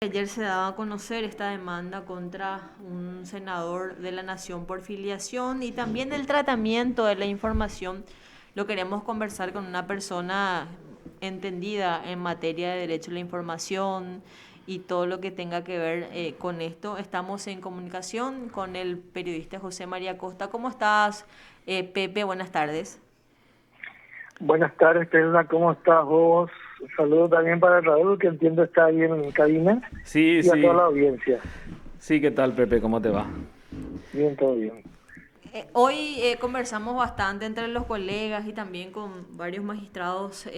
Ayer se daba a conocer esta demanda contra un senador de la Nación por filiación y también el tratamiento de la información. Lo queremos conversar con una persona entendida en materia de derecho a la información y todo lo que tenga que ver con esto. Estamos en comunicación con el periodista José María Costa. ¿Cómo estás, Pepe? Buenas tardes. Buenas tardes, Telma, ¿cómo estás vos? Saludos también para Raúl, que entiendo está ahí en cabina, Sí, y a toda sí. la audiencia. Sí, ¿qué tal, Pepe? ¿Cómo te va? Bien, todo bien. Hoy conversamos bastante entre los colegas y también con varios magistrados,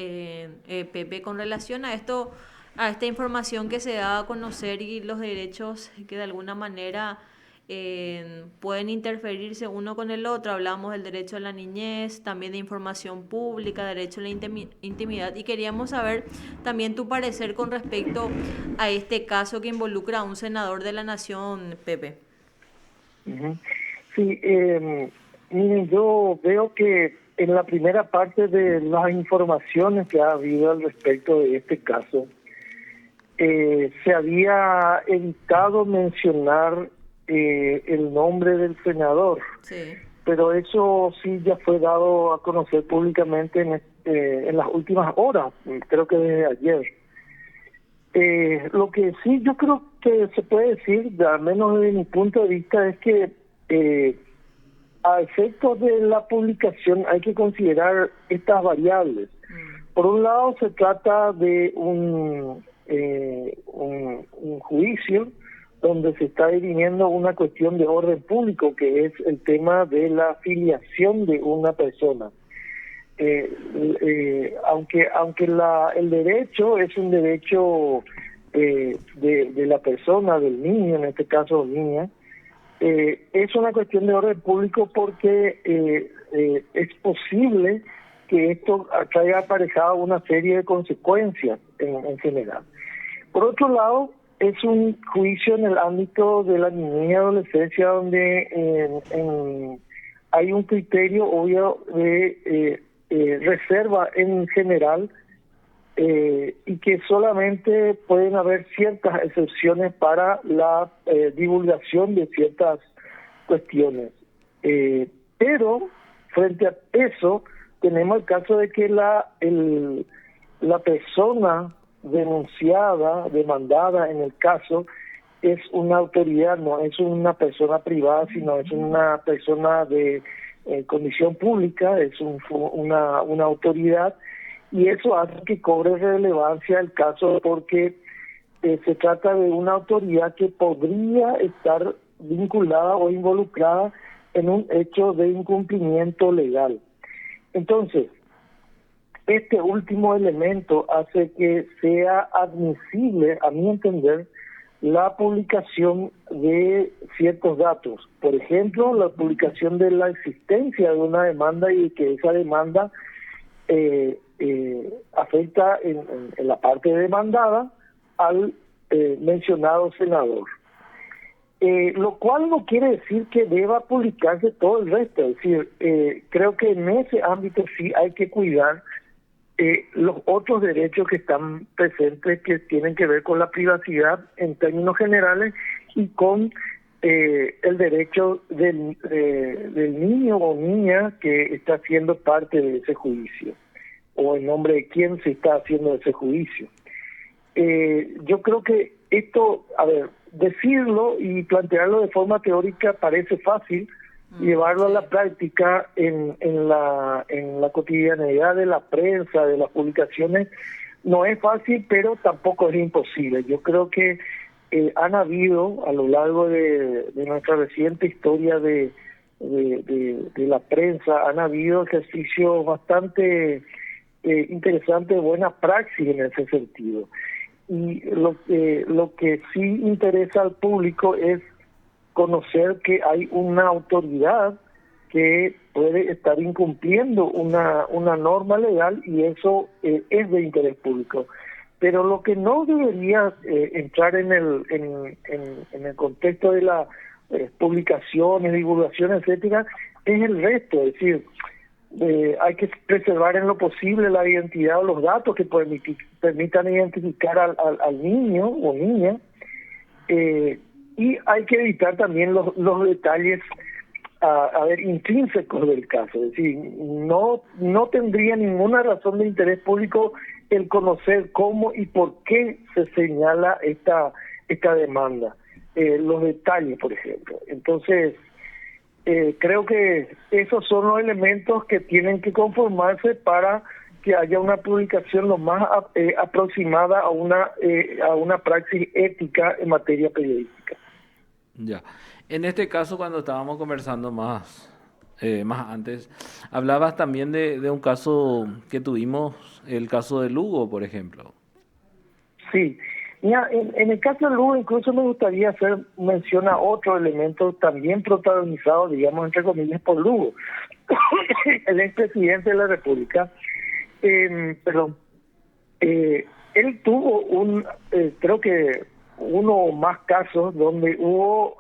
Pepe, con relación a esto, a esta información que se da a conocer y los derechos que de alguna manera pueden interferirse uno con el otro. Hablamos del derecho a la niñez, también de información pública, derecho a la intimidad, y queríamos saber también tu parecer con respecto a este caso que involucra a un senador de la Nación, Pepe. Ujú. Sí, miren, yo veo que en la primera parte de las informaciones que ha habido al respecto de este caso, se había evitado mencionar el nombre del senador, Sí. pero eso sí ya fue dado a conocer públicamente en las últimas horas, creo que desde ayer. Lo que sí yo creo que se puede decir, al menos desde mi punto de vista, es que a efectos de la publicación hay que considerar estas variables. Mm. Por un lado, se trata de un juicio donde se está dirimiendo una cuestión de orden público, que es el tema de la filiación de una persona. Aunque el derecho es un derecho de la persona, del niño, en este caso niña, es una cuestión de orden público porque es posible que esto traiga aparejado una serie de consecuencias en general. Por otro lado, es un juicio en el ámbito de la niñez y adolescencia donde hay un criterio obvio de reserva en general, y que solamente pueden haber ciertas excepciones para la divulgación de ciertas cuestiones. Pero frente a eso tenemos el caso de que la persona denunciada, demandada en el caso, es una autoridad, no es una persona privada, sino es una persona de condición pública, es una autoridad, y eso hace que cobre relevancia el caso porque se trata de una autoridad que podría estar vinculada o involucrada en un hecho de incumplimiento legal. Entonces, este último elemento hace que sea admisible, a mi entender, la publicación de ciertos datos. Por ejemplo, la publicación de la existencia de una demanda y que esa demanda afecta en la parte demandada al mencionado senador. Lo cual no quiere decir que deba publicarse todo el resto. Es decir, creo que en ese ámbito sí hay que cuidar los otros derechos que están presentes, que tienen que ver con la privacidad en términos generales y con el derecho del niño o niña que está siendo parte de ese juicio, o en nombre de quién se está haciendo ese juicio. Yo creo que esto, a ver, decirlo y plantearlo de forma teórica parece fácil. Llevarlo a la práctica en la cotidianeidad de la prensa, de las publicaciones, no es fácil, pero tampoco es imposible. Yo creo que han habido a lo largo de nuestra reciente historia de la prensa, han habido ejercicios bastante interesantes de buena praxis en ese sentido. Y lo que sí interesa al público es conocer que hay una autoridad que puede estar incumpliendo una norma legal, y eso es de interés público. Pero lo que no debería entrar en el contexto de las publicaciones, divulgaciones, etcétera, es el resto. Es decir, hay que preservar en lo posible la identidad o los datos que permitan identificar al niño o niña, y hay que evitar también los detalles intrínsecos del caso. Es decir, no tendría ninguna razón de interés público el conocer cómo y por qué se señala esta demanda, los detalles, por ejemplo. Entonces, creo que esos son los elementos que tienen que conformarse para que haya una publicación lo más aproximada a una praxis ética en materia periodística. Ya. En este caso, cuando estábamos conversando más antes, hablabas también de un caso que tuvimos, el caso de Lugo, por ejemplo. Sí. Mira, en el caso de Lugo incluso me gustaría hacer mención a otro elemento también protagonizado, digamos, entre comillas, por Lugo. El expresidente de la República, él tuvo creo que uno o más casos donde hubo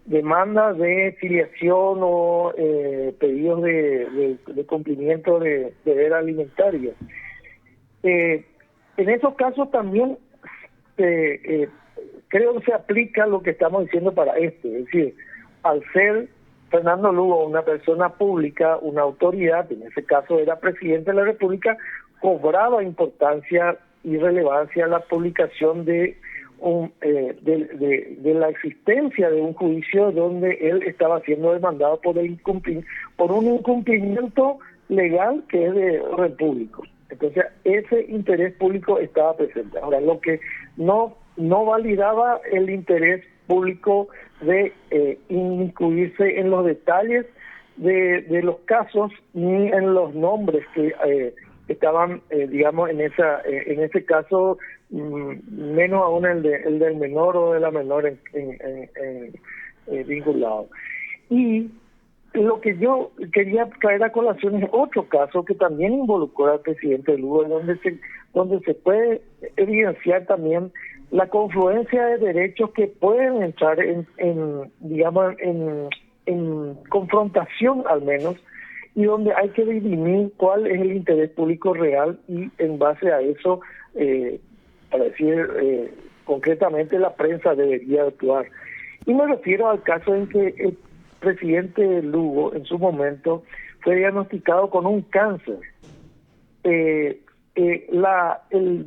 demandas de filiación o pedidos de cumplimiento de deber alimentario. En esos casos también creo que se aplica lo que estamos diciendo para es decir, al ser Fernando Lugo una persona pública, una autoridad, en ese caso era presidente de la República, cobraba importancia y relevancia la publicación de la existencia de un juicio donde él estaba siendo demandado por un incumplimiento legal que es de orden público. Entonces, ese interés público estaba presente. Ahora, lo que no validaba el interés público de incluirse en los detalles de los casos ni en los nombres que estaban, digamos, en ese caso, menos aún el del menor o de la menor vinculado. Y lo que yo quería traer a colación es otro caso que también involucró al presidente Lugo, donde se puede evidenciar también la confluencia de derechos que pueden entrar en confrontación al menos, y donde hay que dirimir cuál es el interés público real y en base a eso, para decir concretamente, la prensa debería actuar. Y me refiero al caso en que el presidente Lugo en su momento fue diagnosticado con un cáncer. El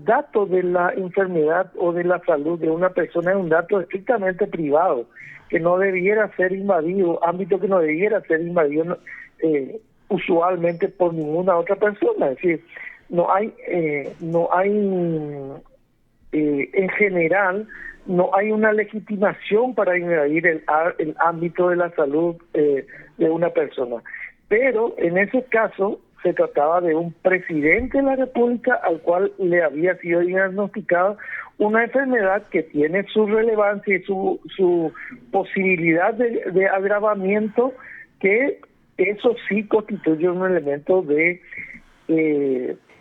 dato de la enfermedad o de la salud de una persona es un dato estrictamente privado, que no debiera ser invadido, ámbito que no debiera ser invadido usualmente por ninguna otra persona. Es decir, no hay en general, no hay una legitimación para invadir el ámbito de la salud de una persona. Pero en ese caso se trataba de un presidente de la República al cual le había sido diagnosticada una enfermedad que tiene su relevancia y su posibilidad de agravamiento, que eso sí constituye un elemento de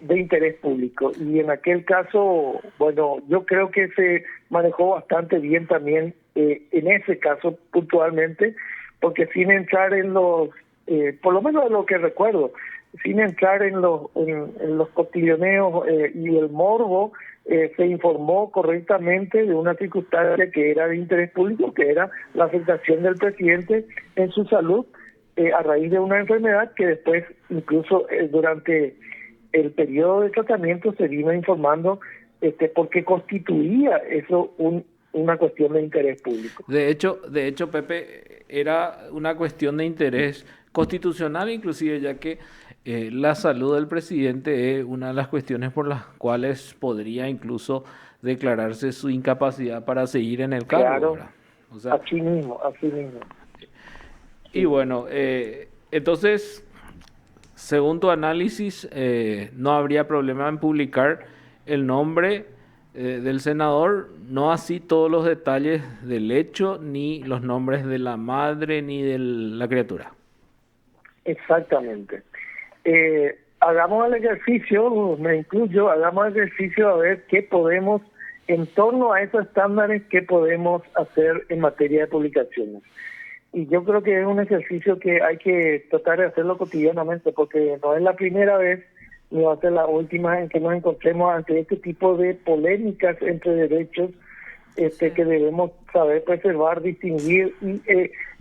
interés público. Y en aquel caso, bueno, yo creo que se manejó bastante bien también en ese caso puntualmente, porque sin entrar en los, por lo menos de lo que recuerdo, sin entrar en los cotilloneos y el morbo, se informó correctamente de una circunstancia que era de interés público, que era la afectación del presidente en su salud a raíz de una enfermedad que después, incluso durante el periodo de tratamiento, se vino informando porque constituía eso una cuestión de interés público. De hecho, Pepe, era una cuestión de interés constitucional inclusive, ya que la salud del presidente es una de las cuestiones por las cuales podría incluso declararse su incapacidad para seguir en el cargo. Claro, ¿verdad? O sea, así mismo. Y bueno, entonces, según tu análisis, no habría problema en publicar el nombre del senador, no así todos los detalles del hecho, ni los nombres de la madre, ni de la criatura. Exactamente. Hagamos el ejercicio, me incluyo, hagamos el ejercicio a ver qué podemos, en torno a esos estándares, qué podemos hacer en materia de publicaciones. Y yo creo que es un ejercicio que hay que tratar de hacerlo cotidianamente, porque no es la primera vez ni va a ser la última en que nos encontremos ante este tipo de polémicas entre derechos que debemos saber preservar, distinguir y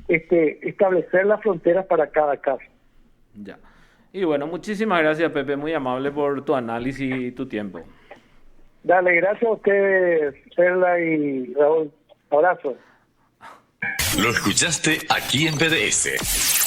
establecer las fronteras para cada caso. Ya. Y bueno, muchísimas gracias, Pepe, muy amable por tu análisis y tu tiempo. Dale, gracias a ustedes, Perla y Raúl. Abrazo. Lo escuchaste aquí en BDS.